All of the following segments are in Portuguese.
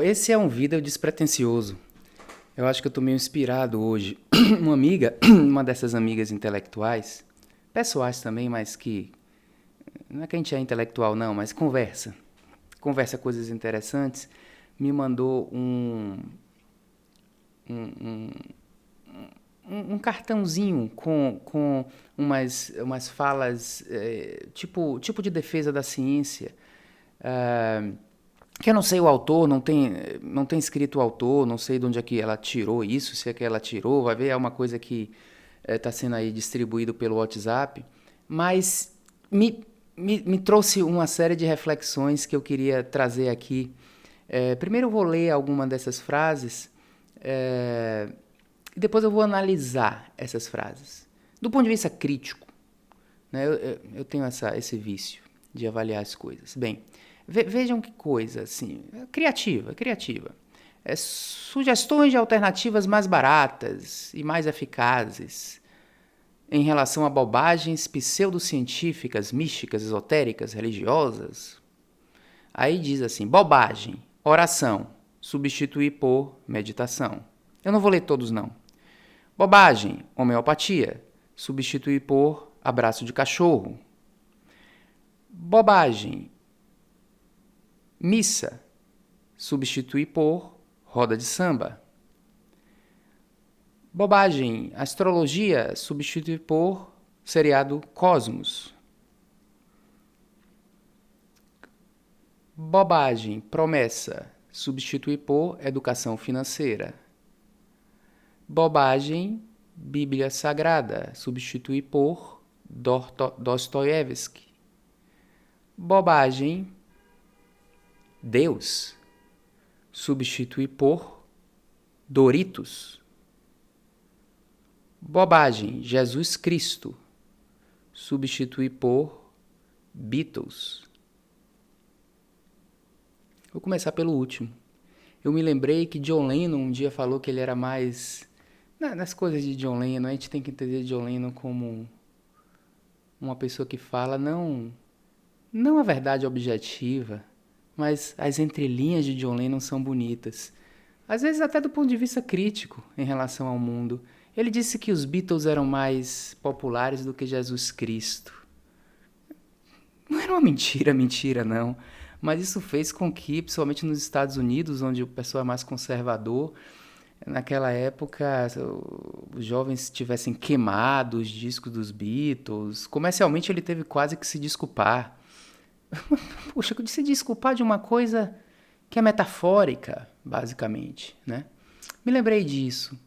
Esse é um vídeo despretensioso. Eu acho que eu tô meio inspirado hoje. Uma amiga, uma dessas amigas intelectuais, pessoais também, mas que não é que a gente é intelectual não, mas conversa coisas interessantes, me mandou um cartãozinho com umas falas, tipo de defesa da ciência. Que eu não sei o autor, não tem escrito o autor, não sei de onde é que ela tirou isso, se é que ela tirou, vai ver, é uma coisa que está sendo aí distribuído pelo WhatsApp, mas me trouxe uma série de reflexões que eu queria trazer aqui. Primeiro eu vou ler alguma dessas frases, e depois eu vou analisar essas frases. Do ponto de vista crítico, né, eu tenho esse vício de avaliar as coisas. Bem, vejam que coisa, assim, criativa. Sugestões de alternativas mais baratas e mais eficazes em relação a bobagens pseudocientíficas, místicas, esotéricas, religiosas. Aí diz assim, bobagem, oração, substituir por meditação. Eu não vou ler todos, não. Bobagem, homeopatia, substituir por abraço de cachorro. Bobagem, missa, substituir por roda de samba. Bobagem, astrologia, substituir por seriado Cosmos. Bobagem, promessa, substituir por educação financeira. Bobagem, Bíblia Sagrada, substituir por Dostoiévski. Bobagem, Deus, substituir por Doritos. Bobagem, Jesus Cristo, substituir por Beatles. Vou começar pelo último. Eu me lembrei que John Lennon um dia falou que ele era mais... Nas coisas de John Lennon, a gente tem que entender John Lennon como uma pessoa que fala não a verdade objetiva, mas as entrelinhas de John Lennon são bonitas. Às vezes até do ponto de vista crítico em relação ao mundo. Ele disse que os Beatles eram mais populares do que Jesus Cristo. Não era uma mentira não. Mas isso fez com que, principalmente nos Estados Unidos, onde o pessoal é mais conservador, naquela época os jovens tivessem queimado os discos dos Beatles. Comercialmente ele teve quase que se desculpar. Poxa, se desculpar de uma coisa que é metafórica, basicamente, né? Me lembrei disso.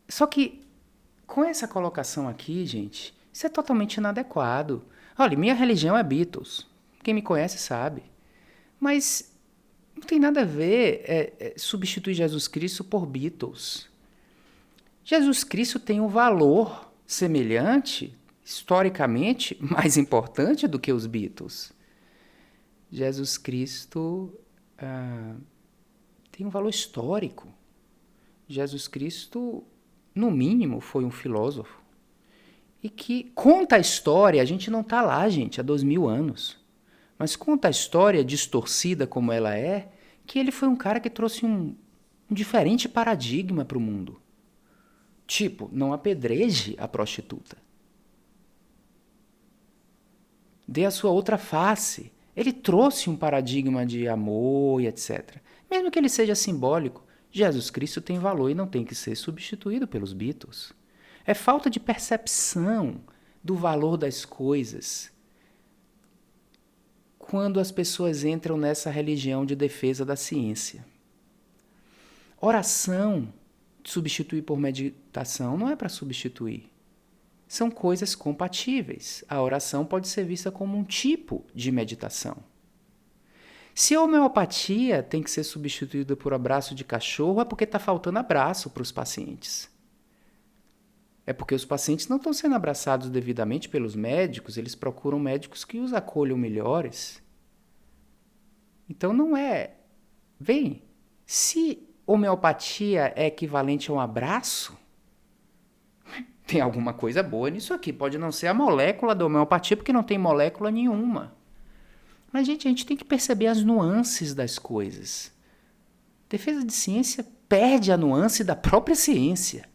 Só que com essa colocação aqui, gente, isso é totalmente inadequado. Olha, minha religião é Beatles. Quem me conhece sabe. Mas não tem nada a ver substituir Jesus Cristo por Beatles. Jesus Cristo tem um valor semelhante, historicamente, mais importante do que os Beatles. Jesus Cristo tem um valor histórico. Jesus Cristo, no mínimo, foi um filósofo. E que conta a história, a gente não está lá, gente, há 2000 anos. Mas conta a história distorcida como ela é, que ele foi um cara que trouxe um diferente paradigma para o mundo. Tipo, não apedreje a prostituta. Dê a sua outra face. Ele trouxe um paradigma de amor e etc. Mesmo que ele seja simbólico, Jesus Cristo tem valor e não tem que ser substituído pelos Beatles. É falta de percepção do valor das coisas quando as pessoas entram nessa religião de defesa da ciência. Oração, substituir por meditação, não é para substituir. São coisas compatíveis. A oração pode ser vista como um tipo de meditação. Se a homeopatia tem que ser substituída por abraço de cachorro, é porque está faltando abraço para os pacientes. É porque os pacientes não estão sendo abraçados devidamente pelos médicos, eles procuram médicos que os acolham melhores. Então não é... Vem, se homeopatia é equivalente a um abraço, tem alguma coisa boa nisso aqui. Pode não ser a molécula da homeopatia, porque não tem molécula nenhuma. Mas, gente, a gente tem que perceber as nuances das coisas. Defesa de ciência perde a nuance da própria ciência.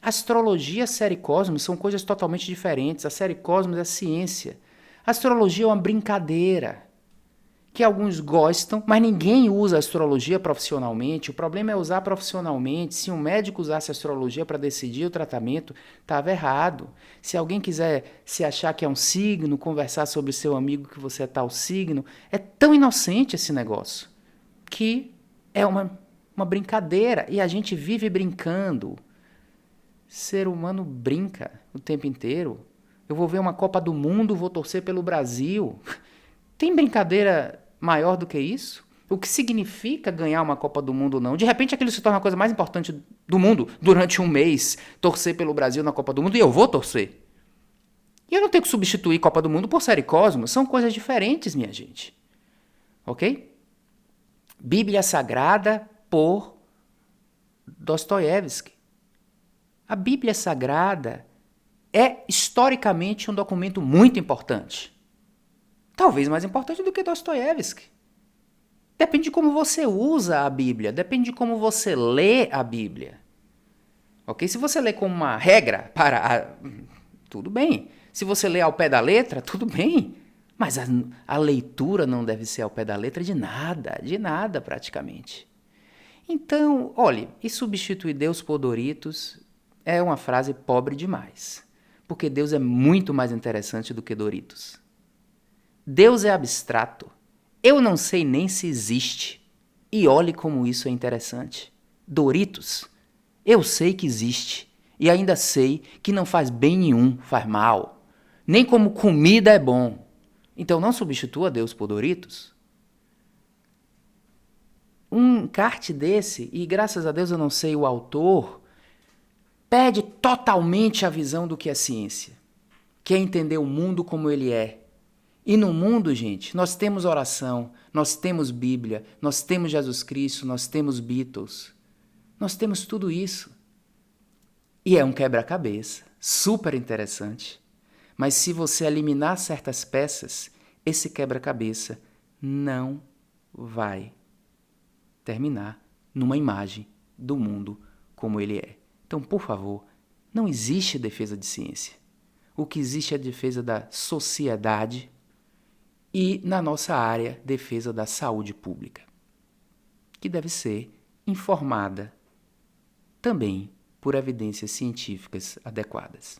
Astrologia, série Cosmos são coisas totalmente diferentes. A série Cosmos é ciência. A astrologia é uma brincadeira que alguns gostam, mas ninguém usa astrologia profissionalmente. O problema é usar profissionalmente. Se um médico usasse astrologia para decidir o tratamento, estava errado. Se alguém quiser se achar que é um signo, conversar sobre seu amigo que você é tal signo, é tão inocente esse negócio que é uma brincadeira e a gente vive brincando. Ser humano brinca o tempo inteiro. Eu vou ver uma Copa do Mundo, vou torcer pelo Brasil. Tem brincadeira maior do que isso? O que significa ganhar uma Copa do Mundo ou não? De repente aquilo se torna a coisa mais importante do mundo durante um mês, torcer pelo Brasil na Copa do Mundo, e eu vou torcer. E eu não tenho que substituir Copa do Mundo por série Cosmos, são coisas diferentes, minha gente. Ok? Bíblia Sagrada por Dostoiévski. A Bíblia Sagrada é historicamente um documento muito importante. Talvez mais importante do que Dostoiévski. Depende de como você usa a Bíblia, depende de como você lê a Bíblia. Ok? Se você lê como uma regra tudo bem. Se você lê ao pé da letra, tudo bem. Mas a leitura não deve ser ao pé da letra de nada praticamente. Então, olhe, e substituir Deus por Doritos é uma frase pobre demais. Porque Deus é muito mais interessante do que Doritos. Deus é abstrato. Eu não sei nem se existe. E olhe como isso é interessante. Doritos, eu sei que existe. E ainda sei que não faz bem nenhum, faz mal. Nem como comida é bom. Então não substitua Deus por Doritos. Um encarte desse, e graças a Deus eu não sei o autor, perde totalmente a visão do que é ciência. Que é entender o mundo como ele é. E no mundo, gente, nós temos oração, nós temos Bíblia, nós temos Jesus Cristo, nós temos Beatles. Nós temos tudo isso. E é um quebra-cabeça, super interessante. Mas se você eliminar certas peças, esse quebra-cabeça não vai terminar numa imagem do mundo como ele é. Então, por favor, não existe defesa de ciência. O que existe é a defesa da sociedade e, na nossa área, defesa da saúde pública, que deve ser informada também por evidências científicas adequadas.